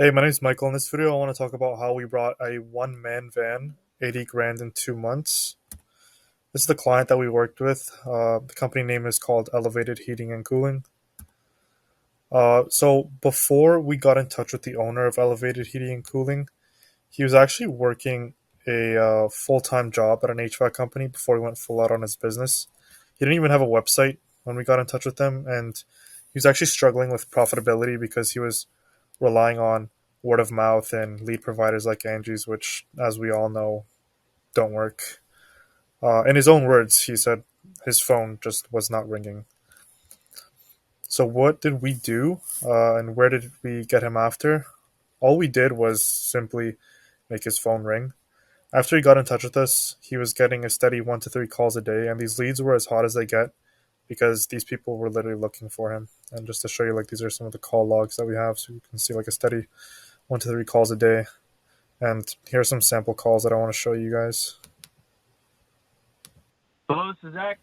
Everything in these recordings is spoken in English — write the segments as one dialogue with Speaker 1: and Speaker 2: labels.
Speaker 1: Hey, my name is Michael. In this video, I want to talk about how we brought a one-man van, 80 grand in 2 months. This is the client that we worked with. The company name is called Elevated Heating and Cooling. So before we got in touch with the owner of Elevated Heating and Cooling, he was actually working a full-time job at an HVAC company before he went full out on his business. He didn't even have a website when we got in touch with him, and he was actually struggling with profitability because he was relying on word of mouth and lead providers like Angie's, which, as we all know, don't work. In his own words, he said his phone just was not ringing. So, what did we do, and where did we get him after? All we did was simply make his phone ring. After he got in touch with us, he was getting a steady 1 to 3 calls a day, and these leads were as hot as they get because these people were literally looking for him. And just to show you, like, these are some of the call logs that we have, so you can see like a steady 1 to 3 calls a day. And here are some sample calls that I want to show you guys.
Speaker 2: Hello, this is Zach.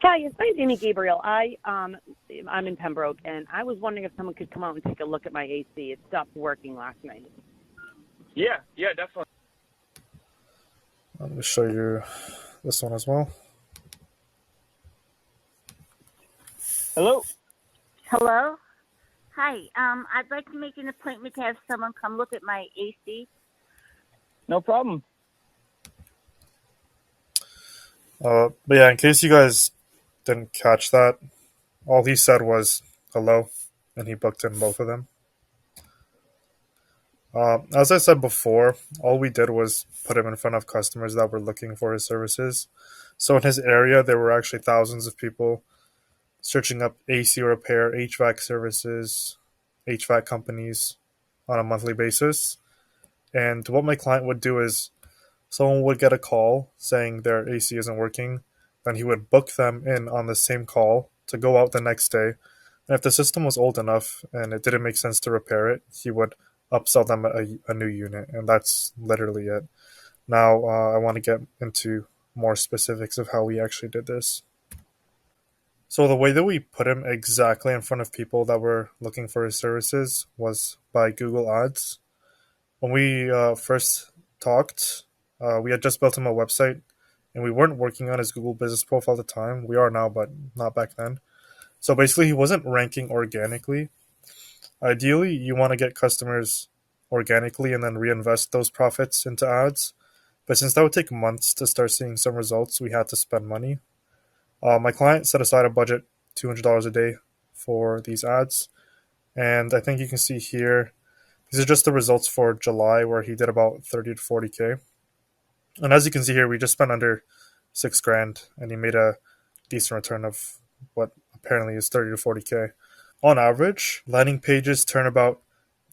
Speaker 3: Hi, it's my name's Amy Gabriel. I'm in Pembroke, and I was wondering if someone could come out and take a look at my AC. It stopped working last night.
Speaker 2: Yeah, definitely.
Speaker 1: I'm going to show you this one as well.
Speaker 2: Hello.
Speaker 4: Hello? Hi. I'd like to make an appointment to have someone come look at my AC.
Speaker 2: No problem.
Speaker 1: But yeah, in case you guys didn't catch that, all he said was hello, and he booked in both of them. As I said before, all we did was put him in front of customers that were looking for his services. So in his area, there were actually thousands of people searching up AC repair, HVAC services, HVAC companies on a monthly basis. And what my client would do is someone would get a call saying their AC isn't working, then he would book them in on the same call to go out the next day. And if the system was old enough and it didn't make sense to repair it, he would upsell them a new unit. And that's literally it. Now, I want to get into more specifics of how we actually did this. So, the way that we put him exactly in front of people that were looking for his services was by Google Ads. When we first talked, we had just built him a website and we weren't working on his Google business profile at the time. We are now, but not back then. So basically, he wasn't ranking organically. Ideally, you want to get customers organically and then reinvest those profits into ads. But since that would take months to start seeing some results, we had to spend money. My client set aside a budget, $200 a day for these ads. And I think you can see here, these are just the results for July, where he did about 30 to 40K. And as you can see here, we just spent under 6 grand, and he made a decent return of what apparently is 30 to 40K. On average, landing pages turn about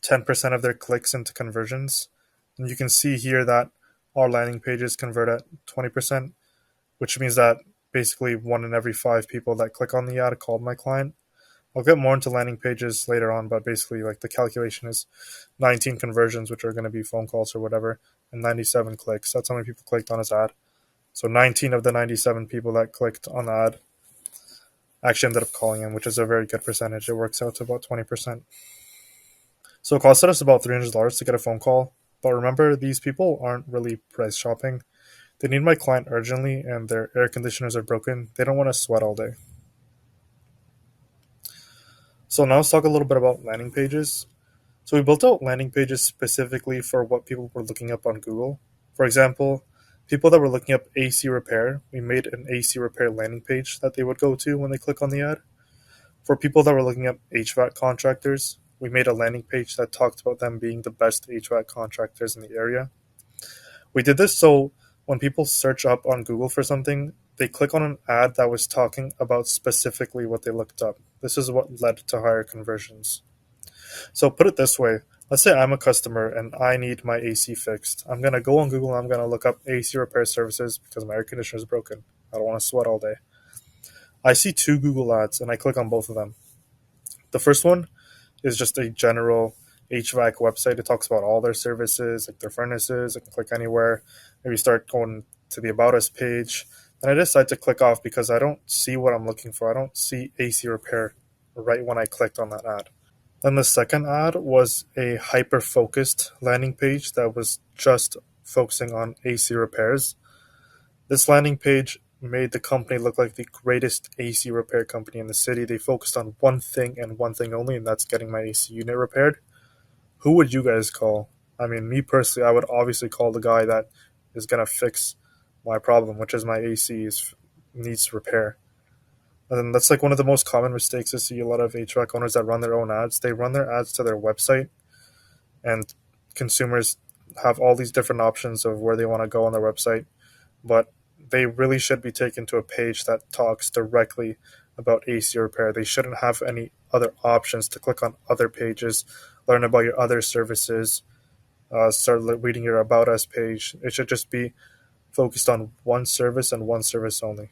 Speaker 1: 10% of their clicks into conversions. And you can see here that our landing pages convert at 20%, which means that basically 1 in every 5 people that click on the ad called my client. I'll get more into landing pages later on, but basically, like, the calculation is 19 conversions, which are going to be phone calls or whatever, and 97 clicks. That's how many people clicked on his ad. So 19 of the 97 people that clicked on the ad actually ended up calling him, which is a very good percentage. It works out to about 20%. So it costed us about $300 to get a phone call. But remember, these people aren't really price shopping. They need my client urgently, and their air conditioners are broken. They don't want to sweat all day. So now let's talk a little bit about landing pages. So we built out landing pages specifically for what people were looking up on Google. For example, people that were looking up AC repair, we made an AC repair landing page that they would go to when they click on the ad. For people that were looking up HVAC contractors, we made a landing page that talked about them being the best HVAC contractors in the area. We did this so when people search up on Google for something, they click on an ad that was talking about specifically what they looked up. This is what led to higher conversions. So put it this way. Let's say I'm a customer and I need my AC fixed. I'm going to go on Google and I'm going to look up AC repair services because my air conditioner is broken. I don't want to sweat all day. I see 2 Google ads and I click on both of them. The first one is just a general HVAC website. It talks about all their services, like their furnaces. I can click anywhere. Maybe start going to the About Us page. And I decide to click off because I don't see what I'm looking for. I don't see AC repair right when I clicked on that ad. Then the second ad was a hyper focused landing page that was just focusing on AC repairs. This landing page made the company look like the greatest AC repair company in the city. They focused on one thing and one thing only, and that's getting my AC unit repaired. Who would you guys call? I mean, me personally, I would obviously call the guy that is going to fix my problem, which is my needs repair. And then that's like one of the most common mistakes I see a lot of HVAC owners that run their own ads. They run their ads to their website, and consumers have all these different options of where they want to go on their website, but they really should be taken to a page that talks directly about AC repair. They shouldn't have any other options to click on other pages, learn about your other services, start reading your About Us page. It should just be focused on one service and one service only.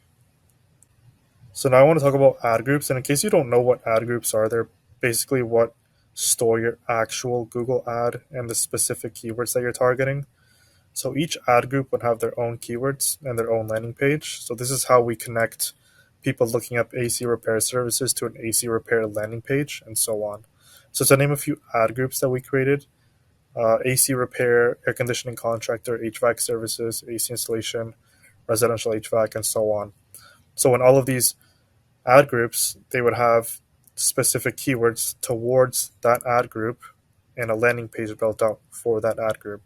Speaker 1: So now I want to talk about ad groups. And in case you don't know what ad groups are, they're basically what store your actual Google ad and the specific keywords that you're targeting. So each ad group would have their own keywords and their own landing page. So this is how we connect people looking up AC repair services to an AC repair landing page and so on. So to name a few ad groups that we created, AC repair, air conditioning contractor, HVAC services, AC installation, residential HVAC, and so on. So in all of these ad groups, they would have specific keywords towards that ad group and a landing page built out for that ad group.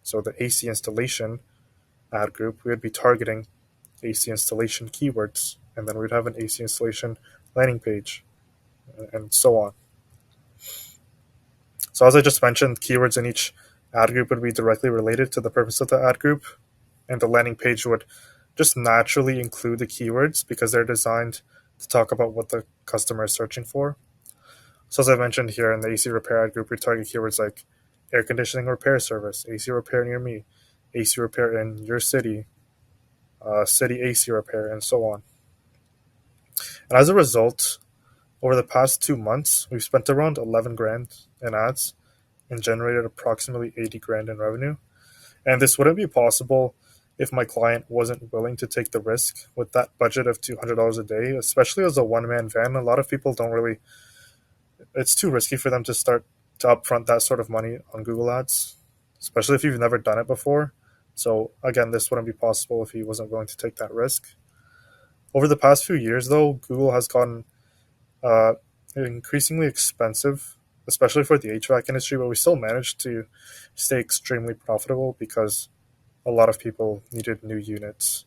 Speaker 1: So the AC installation ad group, we would be targeting AC installation keywords, and then we'd have an AC installation landing page, and so on. So as I just mentioned, keywords in each ad group would be directly related to the purpose of the ad group, and the landing page would just naturally include the keywords because they're designed to talk about what the customer is searching for. So as I mentioned here in the AC repair ad group, we target keywords like air conditioning repair service, AC repair near me, AC repair in your city, city AC repair, and so on. And as a result, over the past 2 months, we've spent around 11 grand in ads and generated approximately 80 grand in revenue. And this wouldn't be possible if my client wasn't willing to take the risk with that budget of $200 a day, especially as a one-man van. A lot of people don't really, it's too risky for them to start to upfront that sort of money on Google Ads, especially if you've never done it before. So again, this wouldn't be possible if he wasn't willing to take that risk. Over the past few years, though, Google has gotten increasingly expensive, especially for the HVAC industry, but we still managed to stay extremely profitable because a lot of people needed new units.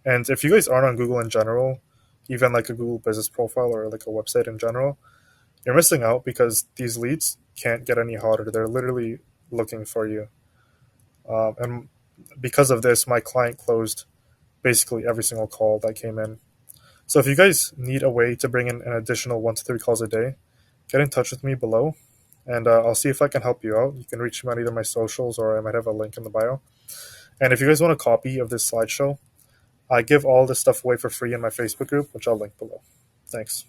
Speaker 1: And if you guys aren't on Google in general, even like a Google business profile or like a website in general, you're missing out because these leads can't get any hotter. They're literally looking for you. And because of this, my client closed basically every single call that came in. So if you guys need a way to bring in an additional 1 to 3 calls a day, get in touch with me below, and I'll see if I can help you out. You can reach me on either my socials or I might have a link in the bio. And if you guys want a copy of this slideshow, I give all this stuff away for free in my Facebook group, which I'll link below. Thanks.